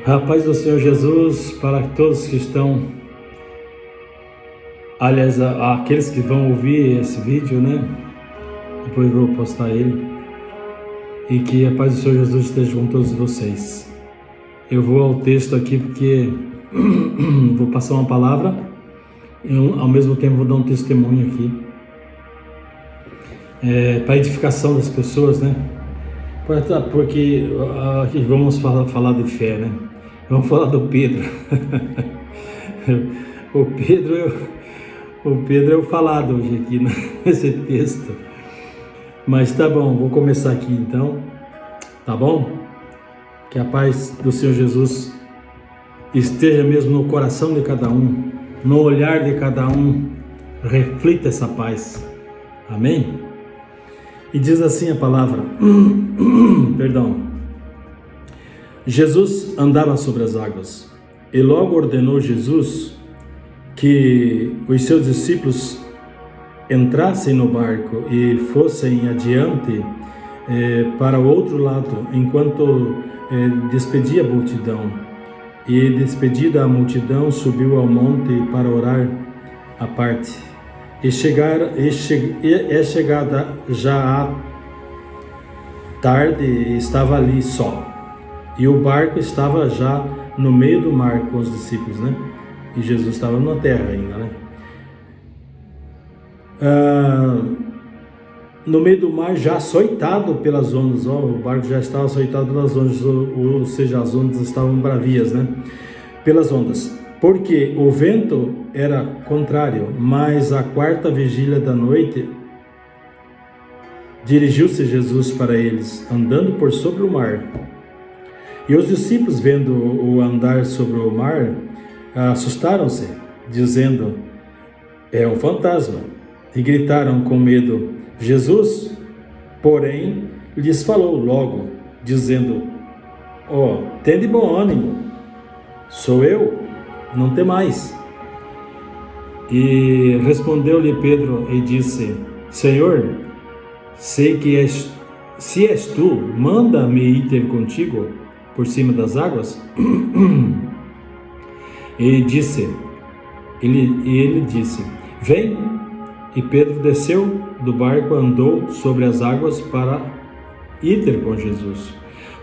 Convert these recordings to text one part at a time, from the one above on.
A paz do Senhor Jesus para todos que estão, aliás, aqueles que vão ouvir esse vídeo, né? Depois eu vou postar ele. E que a paz do Senhor Jesus esteja com todos vocês. Eu vou ao texto aqui porque vou passar uma palavra e ao mesmo tempo vou dar um testemunho aqui. Para edificação das pessoas, né? Porque aqui vamos falar de fé, né? Vamos falar do Pedro. O Pedro é o falado hoje aqui nesse texto. Mas tá bom, vou começar aqui então. Tá bom? Que a paz do Senhor Jesus esteja mesmo no coração de cada um, no olhar de cada um, reflita essa paz. Amém? E diz assim a palavra, perdão. Jesus andava sobre as águas, e logo ordenou Jesus que os seus discípulos entrassem no barco e fossem adiante para o outro lado, enquanto despedia a multidão. E despedida a multidão, subiu ao monte para orar à parte. Chegada já a tarde, estava ali só. E o barco estava já no meio do mar com os discípulos, né? E Jesus estava na terra ainda, né? No meio do mar, já açoitado pelas ondas, o barco já estava açoitado pelas ondas, ou seja, as ondas estavam bravias, né? Pelas ondas. Porque o vento era contrário, mas à quarta vigília da noite, dirigiu-se Jesus para eles, andando por sobre o mar. E os discípulos, vendo-o andar sobre o mar, assustaram-se, dizendo: é um fantasma, e gritaram com medo. Jesus, porém, lhes falou logo, dizendo: tende bom ânimo, sou eu, não temais. E respondeu-lhe Pedro e disse: Senhor, sei que se és tu, manda-me ir ter contigo por cima das águas. E ele disse: vem. E Pedro desceu do barco, andou sobre as águas para ir ter com Jesus.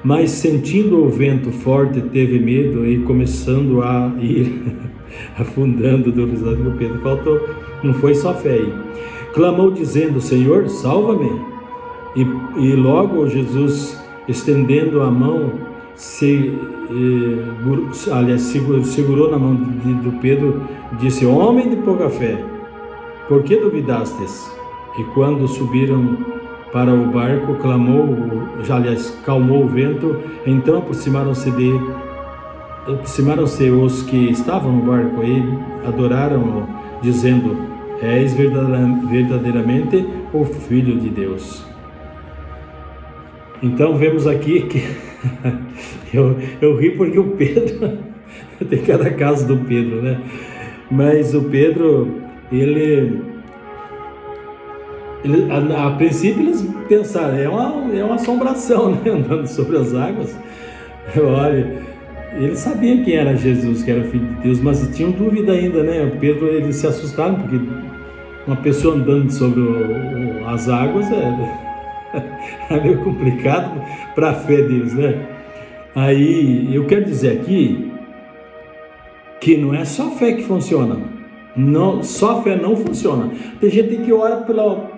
Mas sentindo o vento forte, teve medo e começando a ir afundando do risado do Pedro. Não foi só fé aí. Clamou dizendo: Senhor, salva-me. E logo Jesus, estendendo a mão, segurou na mão do Pedro, disse: homem de pouca fé, por que duvidastes? E quando subiram para o barco, calmou o vento. Então aproximaram-se os que estavam no barco e adoraram-no, dizendo: és verdadeiramente o Filho de Deus. Então vemos aqui que eu ri porque o Pedro tem cada caso do Pedro, né? Mas o Pedro, ele a princípio eles pensaram, é uma assombração, né? Andando sobre as águas. Olha, eles sabiam quem era Jesus, que era o Filho de Deus, mas tinham dúvida ainda, né? O Pedro, eles se assustaram porque uma pessoa andando sobre as águas é meio complicado para a fé deles, né? Aí eu quero dizer aqui que não é só fé que funciona. Não, só fé não funciona. Tem gente que ora pela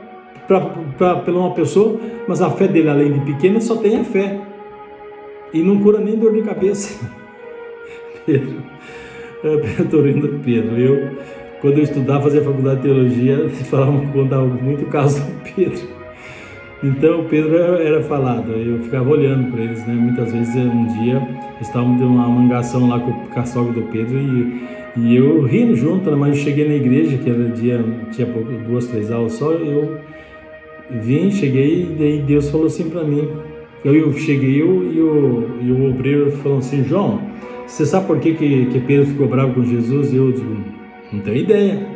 uma pessoa, mas a fé dele, além de pequena, só tem a fé e não cura nem dor de cabeça. Pedro, eu estou rindo do Pedro. Quando eu estudava, fazia faculdade de teologia, contava muito o caso do Pedro. Então o Pedro era falado, eu ficava olhando para eles, né? Muitas vezes, um dia, estávamos de uma mangação lá com a sogra do Pedro e eu rindo junto, né? Mas eu cheguei na igreja, que era dia, tinha 2, 3 aulas só, eu cheguei e daí Deus falou assim para mim. Eu cheguei e o obreiro falou assim: João, você sabe por que Pedro ficou bravo com Jesus? Eu digo: não tenho ideia.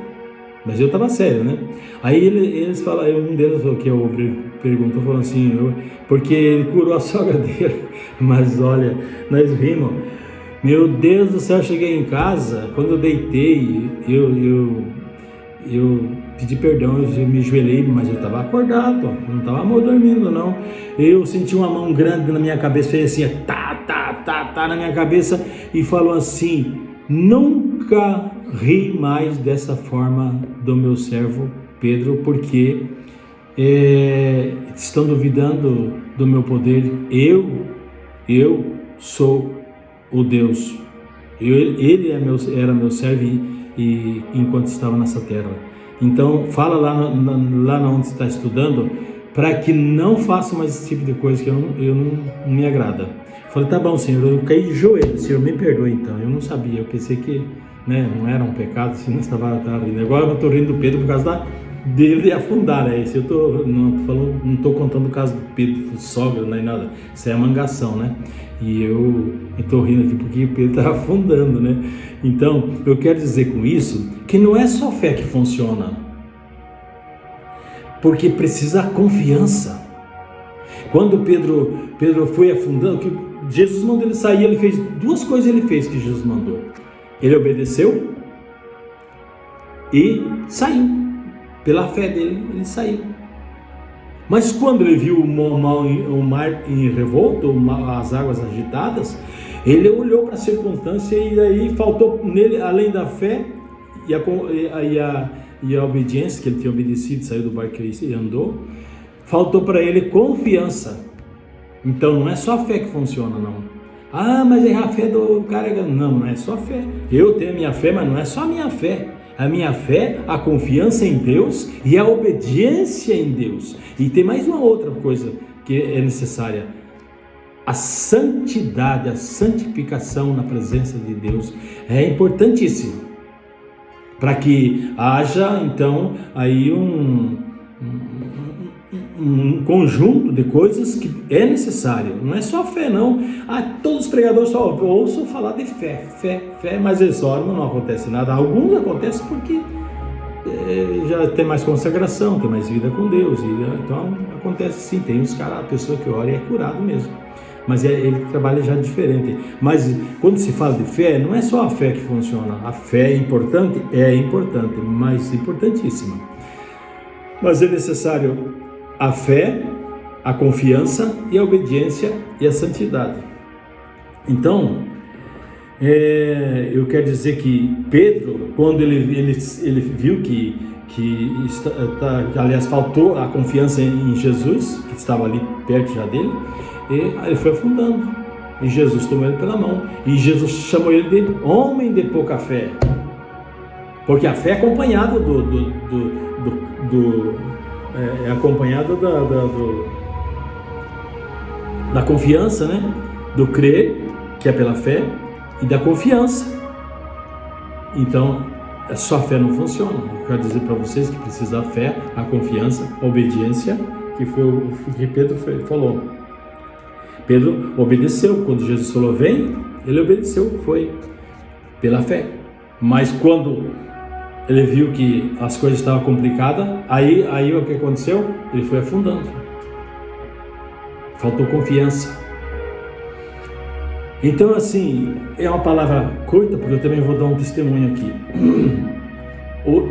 Mas eu estava sério, né? Aí eles falaram, um deles, que o obreiro perguntou, falou assim: porque ele curou a sogra dele. Mas olha, nós rimos. Meu Deus do céu, eu cheguei em casa, quando eu deitei, eu pedi perdão, eu me ajoelhei, mas eu estava acordado, eu não estava dormindo não. Eu senti uma mão grande na minha cabeça, fez assim, tá na minha cabeça e falou assim: nunca ri mais dessa forma do meu servo Pedro, porque estão duvidando do meu poder. Eu sou o Deus. Ele era meu servo e enquanto estava nessa terra. Então fala lá onde você está estudando, para que não faça mais esse tipo de coisa que não me agrada. Falei, tá bom, Senhor, eu caí de joelho, Senhor, me perdoe então. Eu não sabia, eu pensei que não era um pecado, senão estava rindo. Agora eu estou rindo do Pedro por causa dele afundar, né? Isso eu não estou contando o caso do Pedro, sogra, nem nada. Isso é a mangação, né? E eu estou rindo aqui porque o Pedro está afundando, né? Então, eu quero dizer com isso que não é só fé que funciona, porque precisa a confiança. Quando Pedro foi afundando, que Jesus mandou ele sair, ele fez duas coisas, ele fez que Jesus mandou. Ele obedeceu e saiu. Pela fé dele, ele saiu. Mas quando ele viu o mar em revolto, as águas agitadas, ele olhou para a circunstância e aí faltou nele, além da fé e a obediência, que ele tinha obedecido, saiu do barco e andou, faltou para ele confiança. Então não é só a fé que funciona, não. Mas é a fé do cara. Não é só fé. Eu tenho a minha fé, mas não é só a minha fé. A minha fé, a confiança em Deus e a obediência em Deus. E tem mais uma outra coisa que é necessária: a santidade, a santificação na presença de Deus é importantíssimo para que haja então aí um conjunto de coisas que é necessário. Não é só fé, não. Todos os pregadores só ouçam falar de fé, mas eles oram, não acontece nada. Alguns acontecem porque já tem mais consagração, tem mais vida com Deus, então acontece sim. Tem uns caras, a pessoa que ora é curado mesmo, mas ele trabalha já diferente. Mas quando se fala de fé, não é só a fé que funciona. A fé é importante, mas importantíssima. Mas é necessário a fé, a confiança e a obediência e a santidade. Então, eu quero dizer que Pedro, quando ele viu que aliás, faltou a confiança em Jesus, que estava ali perto já dele, ele foi afundando. E Jesus tomou ele pela mão. E Jesus chamou ele de homem de pouca fé. Porque a fé é acompanhada acompanhada da confiança, né? Do crer, que é pela fé, e da confiança. Então, só a fé não funciona. Eu quero dizer para vocês que precisa da fé, a confiança, a obediência, que foi o que Pedro falou. Pedro obedeceu. Quando Jesus falou, vem, ele obedeceu, foi pela fé. Mas quando ele viu que as coisas estavam complicadas, aí o que aconteceu? Ele foi afundando. Faltou confiança. Então, assim, é uma palavra curta, porque eu também vou dar um testemunho aqui.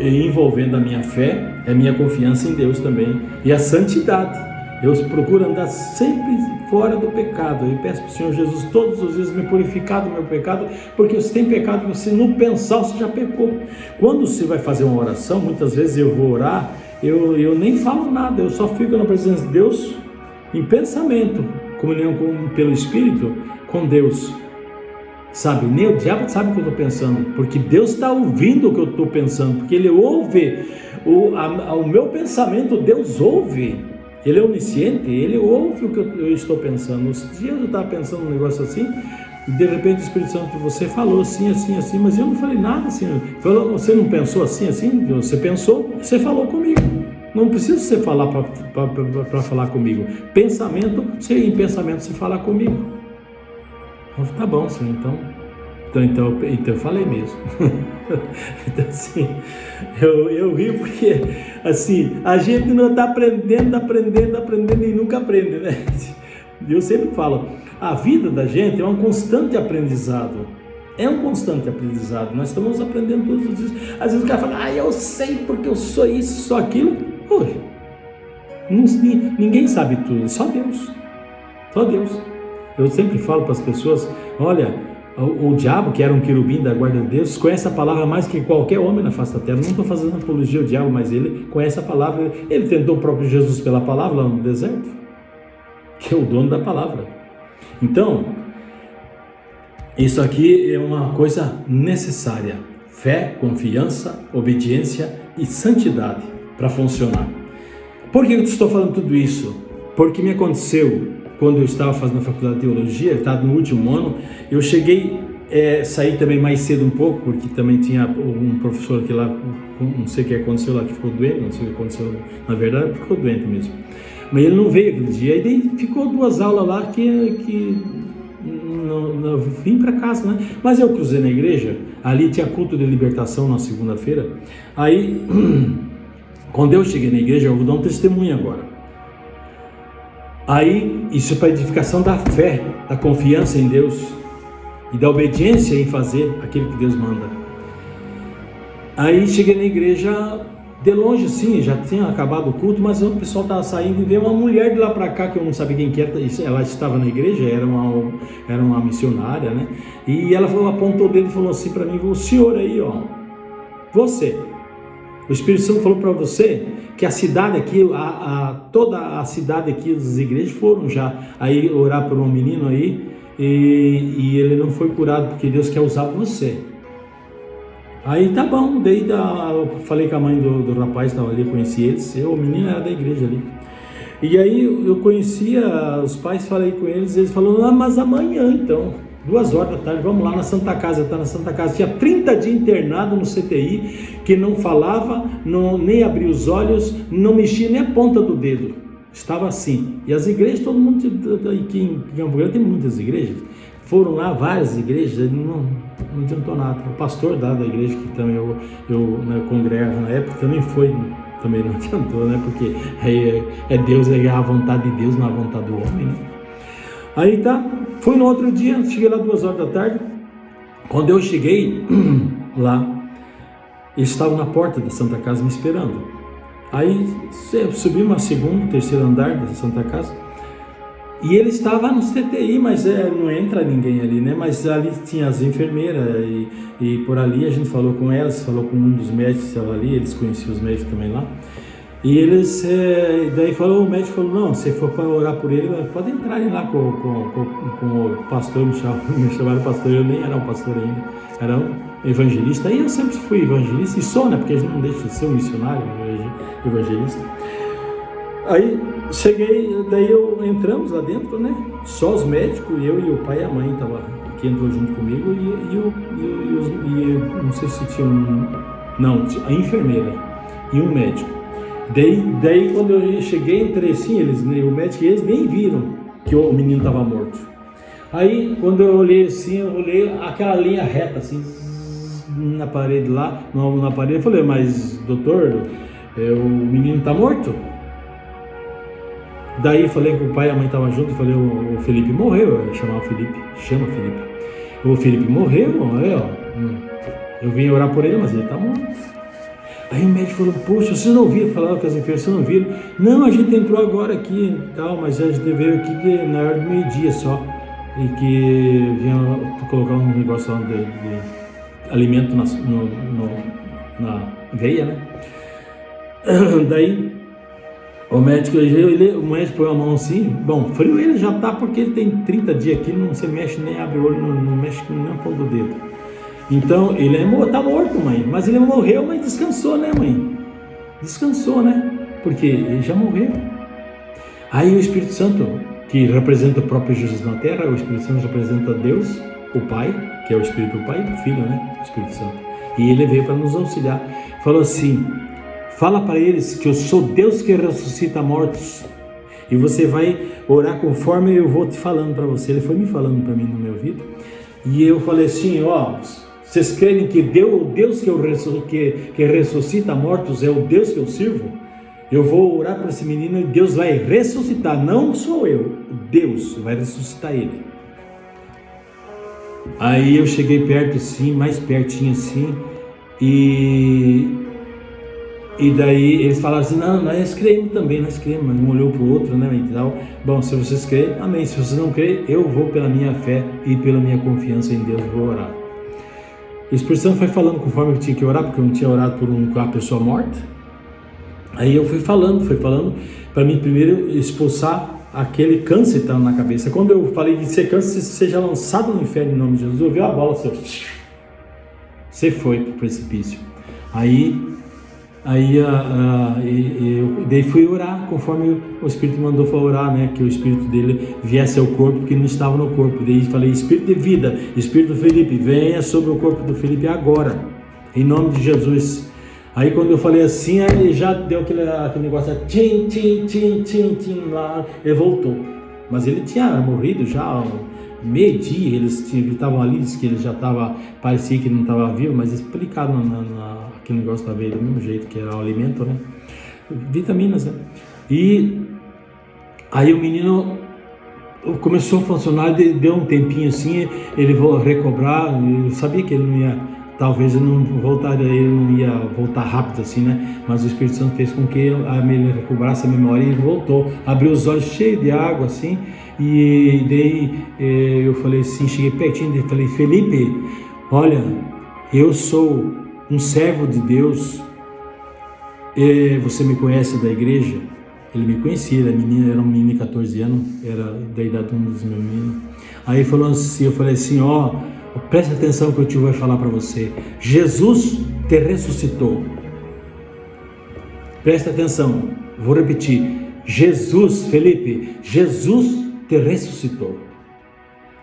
Envolvendo a minha fé, a minha confiança em Deus também, e a santidade. Eu procuro andar sempre fora do pecado. Eu peço para o Senhor Jesus todos os dias me purificar do meu pecado, porque se tem pecado, você não pensar, você já pecou. Quando você vai fazer uma oração, muitas vezes eu vou orar, eu nem falo nada, eu só fico na presença de Deus em pensamento, comunhão pelo Espírito com Deus. Sabe, nem o diabo sabe o que eu estou pensando, porque Deus está ouvindo o que eu estou pensando, porque Ele ouve o meu pensamento. Deus ouve. Ele é onisciente, Ele ouve o que eu estou pensando. Esses dias eu estava pensando um negócio assim, e de repente o Espírito Santo, você falou assim, mas eu não falei nada assim. Falou, você não pensou assim? Você pensou, você falou comigo. Não precisa você falar para falar comigo. Pensamento, em pensamento você fala comigo. Tá bom, Senhor, então eu falei mesmo. Então, assim, eu rio porque, assim, a gente não está aprendendo e nunca aprende, né? Eu sempre falo, a vida da gente é um constante aprendizado. É um constante aprendizado, nós estamos aprendendo todos os dias. Às vezes o cara fala, eu sei porque eu sou isso, sou aquilo. Poxa, ninguém sabe tudo, só Deus. Só Deus. Eu sempre falo para as pessoas, olha, o diabo, que era um querubim da guarda de Deus, conhece a palavra mais que qualquer homem na face da terra. Não estou fazendo apologia ao diabo, mas ele conhece a palavra. Ele tentou o próprio Jesus pela palavra lá no deserto, que é o dono da palavra. Então, isso aqui é uma coisa necessária: fé, confiança, obediência e santidade para funcionar. Por que eu estou falando tudo isso? Porque me aconteceu quando eu estava fazendo a faculdade de teologia, eu estava no último ano. Eu cheguei, saí também mais cedo um pouco, porque também tinha um professor que lá, não sei o que aconteceu lá, que ficou doente, não sei o que aconteceu, na verdade ficou doente mesmo, mas ele não veio aquele dia, e daí ficou 2 aulas lá que não vim para casa, né? Mas eu cruzei na igreja, ali tinha culto de libertação na segunda-feira. Aí quando eu cheguei na igreja, eu vou dar um testemunho agora. Aí, isso é para edificação da fé, da confiança em Deus e da obediência em fazer aquilo que Deus manda. Aí cheguei na igreja, de longe assim, já tinha acabado o culto, mas o pessoal estava saindo e veio uma mulher de lá para cá, que eu não sabia quem que era. Ela estava na igreja, era uma missionária, né? E ela apontou o dedo e falou assim para mim, o senhor aí, ó, você, o Espírito Santo falou para você que a cidade aqui, toda a cidade aqui, as igrejas foram já aí orar por um menino aí, e ele não foi curado, porque Deus quer usar você. Aí tá bom, daí eu falei com a mãe do rapaz, estava ali, conheci eles, o menino era da igreja ali. E aí eu conhecia os pais, falei com eles, eles falaram, mas amanhã então, 2 horas da tarde, vamos lá na Santa Casa. Está na Santa Casa, tinha 30 dias internado no CTI, que não falava, nem abria os olhos, não mexia nem a ponta do dedo, estava assim. E as igrejas, todo mundo aqui em Campo Grande tem muitas igrejas, foram lá várias igrejas, não adiantou nada. O pastor da igreja, que também eu congregava na época, também não adiantou, né? Porque é Deus, é a vontade de Deus, não a vontade do homem, né? Aí tá, fui no outro dia, cheguei lá 2 horas da tarde. Quando eu cheguei lá, eles estavam na porta da Santa Casa me esperando. Aí subi uma segundo, terceiro andar da Santa Casa, e ele estava no CTI, mas não entra ninguém ali, né? Mas ali tinha as enfermeiras, e por ali a gente falou com elas, falou com um dos médicos que estava ali, eles conheciam os médicos também lá. E eles, daí o médico falou, não, se for para orar por ele, pode entrar lá com o pastor, me chamaram pastor, eu nem era um pastor ainda, era um evangelista. Aí eu sempre fui evangelista, e sou, né, porque a gente não deixa de ser um missionário, um evangelista. Aí cheguei, daí entramos lá dentro, né, só os médicos, eu e o pai e a mãe que entrou junto comigo, e não sei se tinha a enfermeira e um médico. Daí quando eu cheguei, entrei assim, o médico e eles nem viram que o menino estava morto. Aí quando eu olhei assim, eu olhei aquela linha reta assim, na parede lá, na parede, eu falei, mas doutor, o menino está morto? Daí eu falei que o pai e a mãe estavam juntos, eu falei, o Felipe morreu, eu chamava o Felipe, chama Felipe. O Felipe morreu, eu vim orar por ele, mas ele está morto. Aí o médico falou, poxa, vocês não viram, falaram com as enfermeiras, vocês não viram? Não, a gente entrou agora aqui e tal, mas a gente veio aqui na hora do meio-dia só, e que vinha colocar um negócio lá de alimento na veia, né? Daí o médico põe a mão assim, bom, frio ele já tá, porque ele tem 30 dias aqui, não se mexe, nem abre o olho, não mexe nem a ponta do dedo. Então, ele tá morto, mãe, mas ele morreu, mas descansou, né, mãe? Descansou, né? Porque ele já morreu. Aí o Espírito Santo, que representa o próprio Jesus na terra, o Espírito Santo representa Deus, o Pai, que é o Espírito do Pai e do Filho, né? O Espírito Santo. E ele veio para nos auxiliar. Falou assim, fala para eles que eu sou Deus que ressuscita mortos. E você vai orar conforme eu vou te falando para você. Ele foi me falando para mim no meu ouvido. E eu falei assim, vocês creem que o Deus que ressuscita mortos é o Deus que eu sirvo? Eu vou orar para esse menino e Deus vai ressuscitar, não sou eu, Deus vai ressuscitar ele. Aí eu cheguei perto assim, mais pertinho assim, e daí eles falaram assim, não, nós cremos também, nós cremos, mas um olhou para o outro, né, e tal. Bom, se vocês creem, amém. Se vocês não creem, eu vou pela minha fé e pela minha confiança em Deus, vou orar. O Espírito Santo foi falando conforme eu tinha que orar, porque eu não tinha orado por uma pessoa morta. Aí eu fui falando para mim primeiro expulsar aquele câncer que estava na cabeça. Quando eu falei de ser câncer, seja lançado no inferno em nome de Jesus, eu vi a bola, você foi para o precipício. Daí fui orar conforme o Espírito mandou para orar, né? Que o Espírito dele viesse ao corpo, porque não estava no corpo. Daí falei, Espírito de vida, Espírito do Felipe, venha sobre o corpo do Felipe agora, em nome de Jesus. Aí quando eu falei assim, aí já deu aquele negócio, tim, lá, ele voltou. Mas ele tinha morrido já meio-dia, eles estavam ali, disse que ele já estava, parecia que não estava vivo, mas explicado aquele negócio estava do mesmo jeito, que era o alimento, né? Vitaminas, né? E aí o menino começou a funcionar, deu um tempinho assim, ele recobrar, eu sabia que ele não ia, talvez ele não ia voltar rápido assim, né? Mas o Espírito Santo fez com que ele recobrasse a memória e ele voltou, abriu os olhos cheios de água assim, e daí eu falei assim, cheguei pertinho e falei, Felipe, olha, eu sou um servo de Deus, você me conhece da igreja? Ele me conhecia, era um menino de 14 anos, era da idade de um dos meus meninos. Aí falou assim, eu falei assim, preste atenção que o tio vai falar para você. Jesus te ressuscitou. Presta atenção, vou repetir. Jesus, Felipe, Jesus te ressuscitou.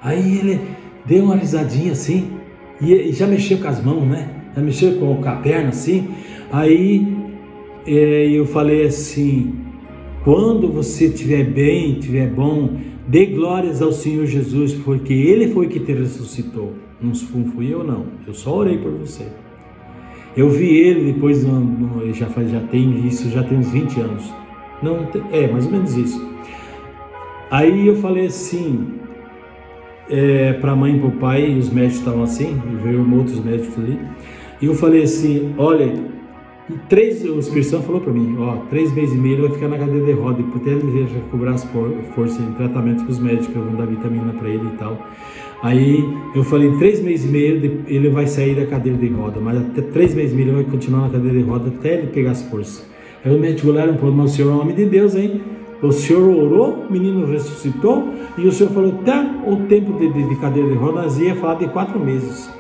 Aí ele deu uma risadinha assim, e já mexeu com as mãos, né? Já mexeu com a perna assim. Aí eu falei assim, quando você estiver bem, estiver bom, dê glórias ao Senhor Jesus, porque Ele foi que te ressuscitou. Não fui eu não, eu só orei por você. Eu vi Ele depois, já tem uns 20 anos. Não, mais ou menos isso. Aí eu falei assim, para a mãe e para o pai, e os médicos estavam assim, veio outros médicos ali, e eu falei assim, olha, o Espírito Santo falou para mim, 3 meses e meio ele vai ficar na cadeira de roda, e por ter ele recobrar as forças em tratamento com os médicos, eu vou dar vitamina para ele e tal. Aí eu falei, 3 meses e meio ele vai sair da cadeira de roda, mas até 3 meses e meio ele vai continuar na cadeira de roda até ele pegar as forças. Aí o médico olharam e falou, mas o senhor é um homem de Deus, hein? O senhor orou, o menino ressuscitou, e o senhor falou, até o tempo de cadeira de roda, nós ia falar de 4 meses.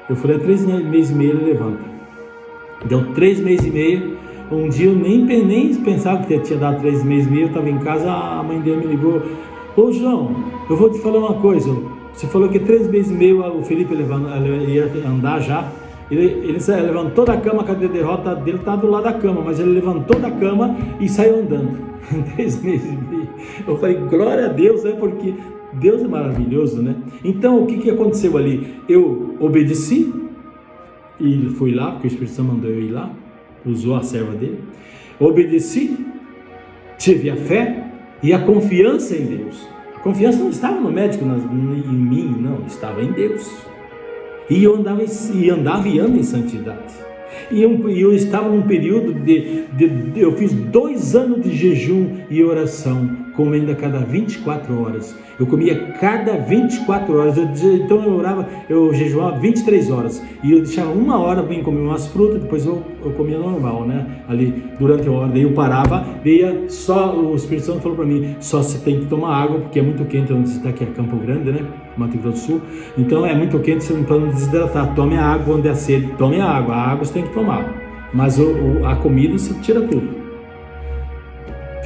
Eu falei, 3 meses e meio ele levanta. Deu 3 meses e meio, um dia eu nem pensava que tinha dado 3 meses e meio, eu estava em casa, a mãe dele me ligou, ô João, eu vou te falar uma coisa, você falou que 3 meses e meio o Felipe ia andar já, ele levantou da cama, a cadeira de roda dele estava do lado da cama, mas ele levantou da cama e saiu andando, 3 meses e meio, eu falei, glória a Deus, porque Deus é maravilhoso, né? Então o que aconteceu ali? Eu obedeci, e fui lá, porque o Espírito Santo mandou eu ir lá, usou a serva dele, obedeci, tive a fé e a confiança em Deus. A confiança não estava no médico, em mim, não, estava em Deus. E eu andava e ando em santidade. E eu estava num período eu fiz 2 anos de jejum e oração, comendo a cada 24 horas. Eu comia cada 24 horas, então eu jejuava 23 horas. E eu deixava 1 hora para comer umas frutas, depois eu comia normal, né? Ali, durante a hora, daí eu parava, o Espírito Santo falou para mim, só você tem que tomar água, porque é muito quente onde você está, que é Campo Grande, né? Mato Grosso do Sul. Então é muito quente, você não pode desidratar. Tome a água onde é sede, tome a água você tem que tomar. Mas a comida você tira tudo.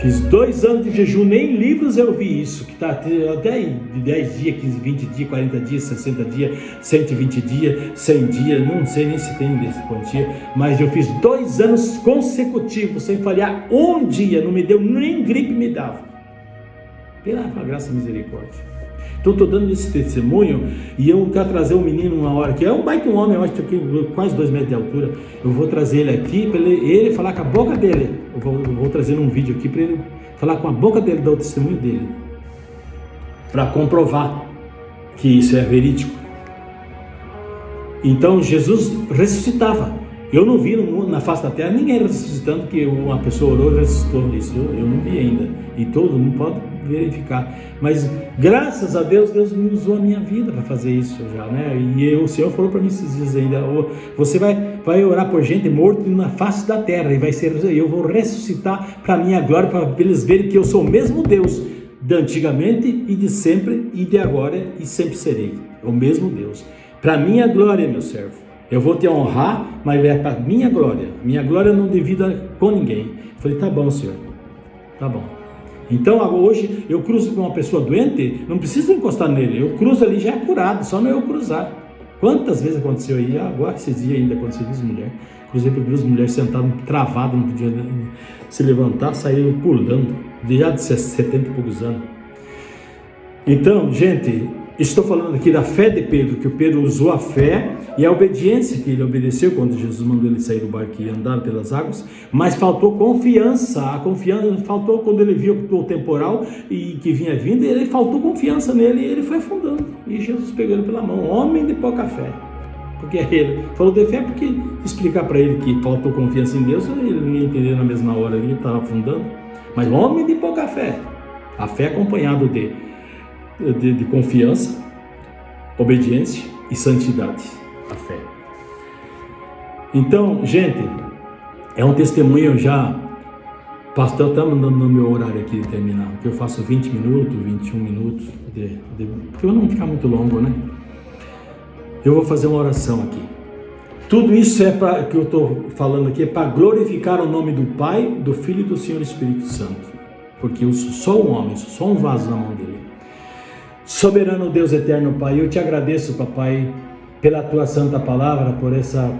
Fiz 2 anos de jejum, nem livros eu vi isso, que está até de 10 dias, 15, 20 dias, 40 dias, 60 dias, 120 dias, 100 dias, não sei nem se tem dessa quantia, mas eu fiz 2 anos consecutivos, sem falhar um dia, não me deu, nem gripe me dava, pela graça e misericórdia. Então estou dando esse testemunho e eu quero trazer um menino uma hora, que é um baita homem, eu acho que tem quase 2 metros de altura. Eu vou trazer ele aqui para ele falar com a boca dele. Eu vou trazer um vídeo aqui para ele falar com a boca dele, dar o testemunho dele, para comprovar que isso é verídico. Então Jesus ressuscitava. Eu não vi na face da terra ninguém ressuscitando, que uma pessoa orou e ressuscitou. Isso eu não vi ainda. E todo mundo pode verificar. Mas graças a Deus, Deus me usou a minha vida para fazer isso já, né? E o Senhor falou para mim esses dias ainda: você vai orar por gente morta na face da terra, e eu vou ressuscitar para a minha glória, para eles verem que eu sou o mesmo Deus de antigamente e de sempre e de agora e sempre serei. O mesmo Deus. Para a minha glória, meu servo. Eu vou te honrar, mas é para minha glória. Minha glória não divida com ninguém. Eu falei: tá bom, Senhor. Tá bom. Então hoje eu cruzo com uma pessoa doente, não preciso encostar nele. Eu cruzo ali, já é curado, só não eu cruzar. Quantas vezes aconteceu aí? Agora esses dias ainda aconteceu duas mulheres. Cruzei por duas mulheres sentadas, travadas, não podiam se levantar, saíram pulando, já de 70 e poucos anos. Então, gente, estou falando aqui da fé de Pedro, que o Pedro usou a fé e a obediência que ele obedeceu quando Jesus mandou ele sair do barco e andar pelas águas, mas faltou confiança. A confiança faltou quando ele viu o temporal e que vinha vindo, ele faltou confiança nele e ele foi afundando. E Jesus pegou ele pela mão, homem de pouca fé. Porque ele falou de fé, porque explicar para ele que faltou confiança em Deus, ele não ia entender na mesma hora, ele estava afundando. Mas homem de pouca fé, a fé acompanhada de confiança, obediência e santidade, a fé. Então, gente, é um testemunho já. Pastor, estamos no meu horário aqui de terminar, porque eu faço 20 minutos, 21 minutos, porque eu não ficar muito longo, né? Eu vou fazer uma oração aqui. Tudo isso que eu estou falando aqui é para glorificar o nome do Pai, do Filho e do Senhor Espírito Santo, porque eu sou só um homem, sou só um vaso na mão dele. Soberano Deus eterno, Pai, eu te agradeço, Papai, pela tua santa palavra, por essa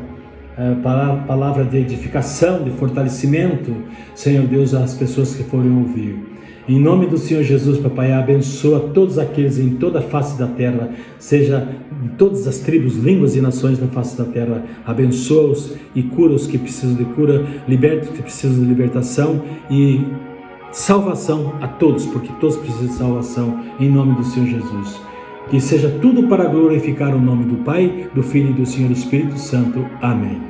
palavra de edificação, de fortalecimento, Senhor Deus, às pessoas que forem ouvir. Em nome do Senhor Jesus, Papai, abençoa todos aqueles em toda a face da terra, seja em todas as tribos, línguas e nações da face da terra. Abençoa-os e cura os que precisam de cura, liberta os que precisam de libertação e salvação a todos, porque todos precisam de salvação, em nome do Senhor Jesus. Que seja tudo para glorificar o nome do Pai, do Filho e do Senhor Espírito Santo. Amém.